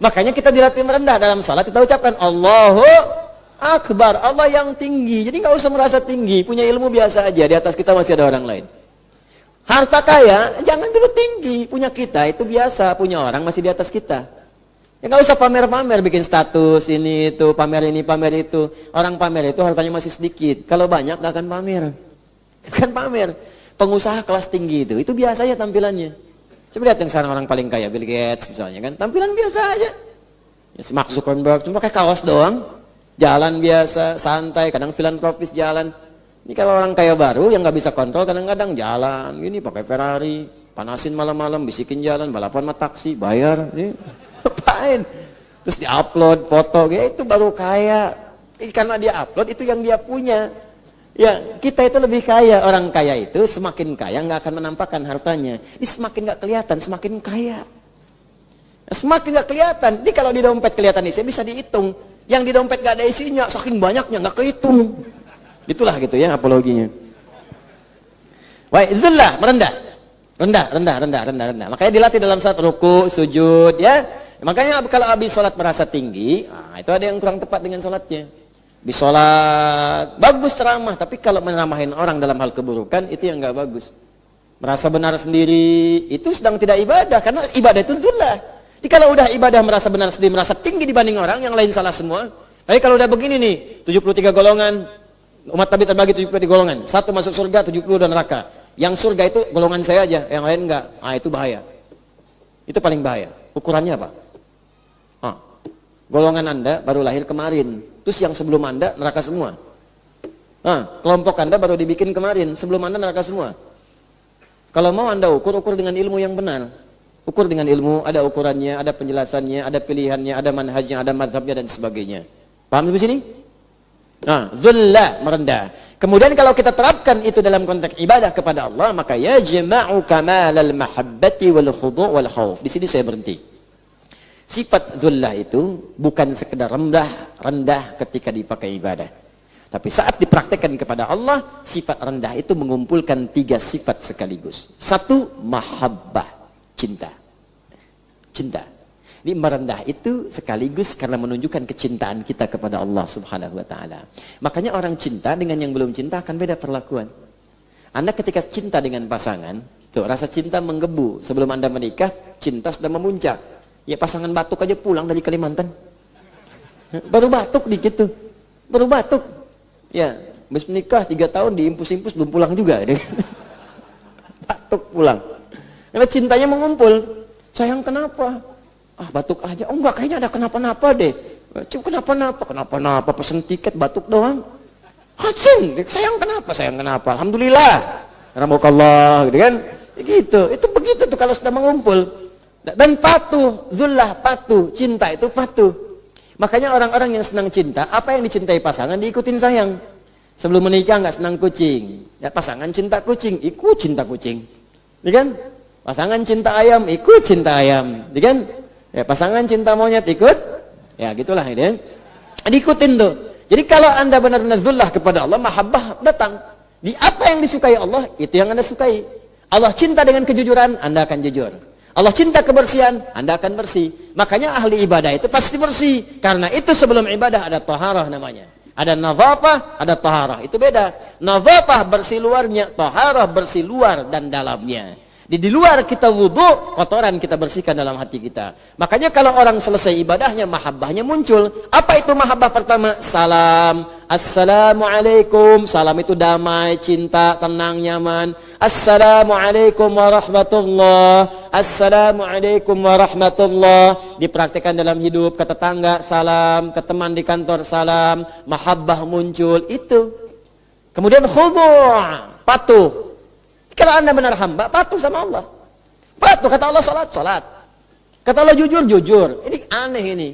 Makanya kita dilatih merendah dalam salat, kita ucapkan Allahu Akbar, Allah yang tinggi. Jadi nggak usah merasa tinggi, punya ilmu biasa aja, di atas kita masih ada orang lain. Harta kaya, jangan dulu tinggi, punya kita itu biasa, punya orang masih di atas kita. Ya nggak usah pamer-pamer, bikin status ini itu, pamer ini, pamer itu. Orang pamer itu hartanya masih sedikit, kalau banyak nggak akan pamer. Bukan pamer. Pengusaha kelas tinggi itu biasa ya tampilannya. Coba lihat yang sekarang orang paling kaya, Bill Gates misalnya kan, tampilan biasa aja. Ya, si Mark Zuckerberg cuma pakai kaos doang, jalan biasa, santai, kadang filantropis jalan. Ini kalau orang kaya baru yang nggak bisa kontrol, kadang-kadang jalan, gini pakai Ferrari, panasin malam-malam, bisikin jalan, balapan sama taksi, bayar, ngapain? Terus diupload foto, ya itu baru kaya. Karena dia upload itu yang dia punya. Ya, kita itu lebih kaya. Orang kaya itu semakin kaya nggak akan menampakkan hartanya. Ini semakin nggak kelihatan, semakin kaya. Semakin nggak kelihatan. Ini kalau di dompet kelihatan isinya bisa dihitung. Yang di dompet nggak ada isinya, saking banyaknya nggak kehitung. Itulah gitu ya apologinya. Wa dzullah, merendah. Rendah. Makanya dilatih dalam saat ruku, sujud ya. Makanya kalau habis sholat merasa tinggi, itu ada yang kurang tepat dengan sholatnya. Habis sholat, bagus ceramah, tapi kalau menamahin orang dalam hal keburukan, itu yang nggak bagus. Merasa benar sendiri, itu sedang tidak ibadah, karena ibadah itu dzullah. Jadi kalau udah ibadah merasa benar sendiri, merasa tinggi dibanding orang, yang lain salah semua. Tapi kalau udah begini nih, 73 golongan, umat Nabi terbagi 73 golongan. Satu masuk surga, 70 dan neraka. Yang surga itu golongan saya aja, yang lain enggak. Itu bahaya. Itu paling bahaya. Ukurannya apa? Golongan Anda baru lahir kemarin. Terus yang sebelum Anda neraka semua. Kelompok Anda baru dibikin kemarin. Sebelum Anda neraka semua. Kalau mau Anda ukur dengan ilmu yang benar. Ukur dengan ilmu, ada ukurannya, ada penjelasannya, ada pilihannya, ada manhajnya, ada madhabnya dan sebagainya. Paham sampai sini? Dzullah, merendah. Kemudian kalau kita terapkan itu dalam konteks ibadah kepada Allah, maka yajma'u kamalal mahabbati wal khudu' wal khauf. Di sini saya berhenti. Sifat dzullah itu bukan sekedar rendah ketika dipakai ibadah. Tapi saat dipraktekkan kepada Allah, sifat rendah itu mengumpulkan 3 sifat sekaligus. 1, mahabbah, cinta. Ini merendah itu sekaligus karena menunjukkan kecintaan kita kepada Allah Subhanahu wa taala. Makanya orang cinta dengan yang belum cinta akan beda perlakuan. Anda ketika cinta dengan pasangan, tuh rasa cinta menggebu. Sebelum Anda menikah, cinta sudah memuncak. Ya pasangan batuk aja pulang dari Kalimantan. Baru batuk dikit tuh. Baru batuk. Ya, habis menikah 3 tahun diimpus-impus belum pulang juga. Batuk pulang. Karena cintanya mengumpul. Sayang kenapa? Batuk aja. Oh enggak, kayaknya ada kenapa-napa deh. Cuma kenapa-napa pesen tiket batuk doang. Sayang kenapa? Alhamdulillah. Rahmukallah gitu kan. Gitu. Itu begitu tuh kalau sudah mengumpul. Dan patuh, dzullah patuh, cinta itu patuh. Makanya orang-orang yang senang cinta, apa yang dicintai pasangan diikutin sayang. Sebelum menikah nggak senang kucing, ya pasangan cinta kucing, ikut cinta kucing, ya kan? Pasangan cinta ayam, ikut cinta ayam, ya kan? Ya pasangan cinta monyet ikut, ya gitulah ini. Diikutin tuh. Jadi kalau Anda benar-benar dzullah kepada Allah, mahabbah datang. Di apa yang disukai Allah, itu yang Anda sukai. Allah cinta dengan kejujuran, Anda akan jujur. Allah cinta kebersihan, Anda akan bersih. Makanya ahli ibadah itu pasti bersih. Karena itu sebelum ibadah ada taharah namanya. Ada nazafah, ada taharah. Itu beda. Nazafah bersih luarnya, taharah bersih luar dan dalamnya. Di luar kita wudu, kotoran kita bersihkan dalam hati kita. Makanya kalau orang selesai ibadahnya, mahabbahnya muncul. Apa itu mahabbah pertama? Salam. Assalamualaikum. Salam itu damai, cinta, tenang, nyaman. Assalamualaikum warahmatullah. Assalamualaikum warahmatullah. Dipraktikkan dalam hidup, ke tetangga salam, ke teman di kantor salam. Mahabbah muncul. Itu. Kemudian khudu', patuh. Kalau Anda benar hamba, patuh sama Allah. Patuh, kata Allah salat, salat. Kata Allah jujur, jujur. Ini aneh ini.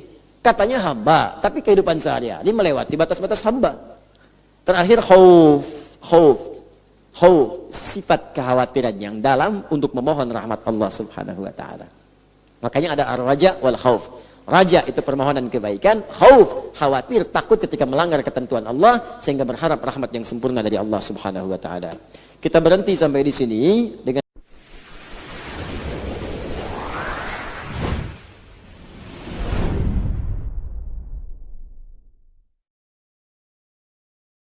Katanya hamba, tapi kehidupan sehari-hari melewati batas-batas hamba. Terakhir khauf, sifat kekhawatiran yang dalam untuk memohon rahmat Allah Subhanahu wa taala. Makanya ada ar-raja wal khauf. Raja itu permohonan kebaikan, khauf khawatir, takut ketika melanggar ketentuan Allah sehingga berharap rahmat yang sempurna dari Allah Subhanahu wa taala. Kita berhenti sampai di sini dengan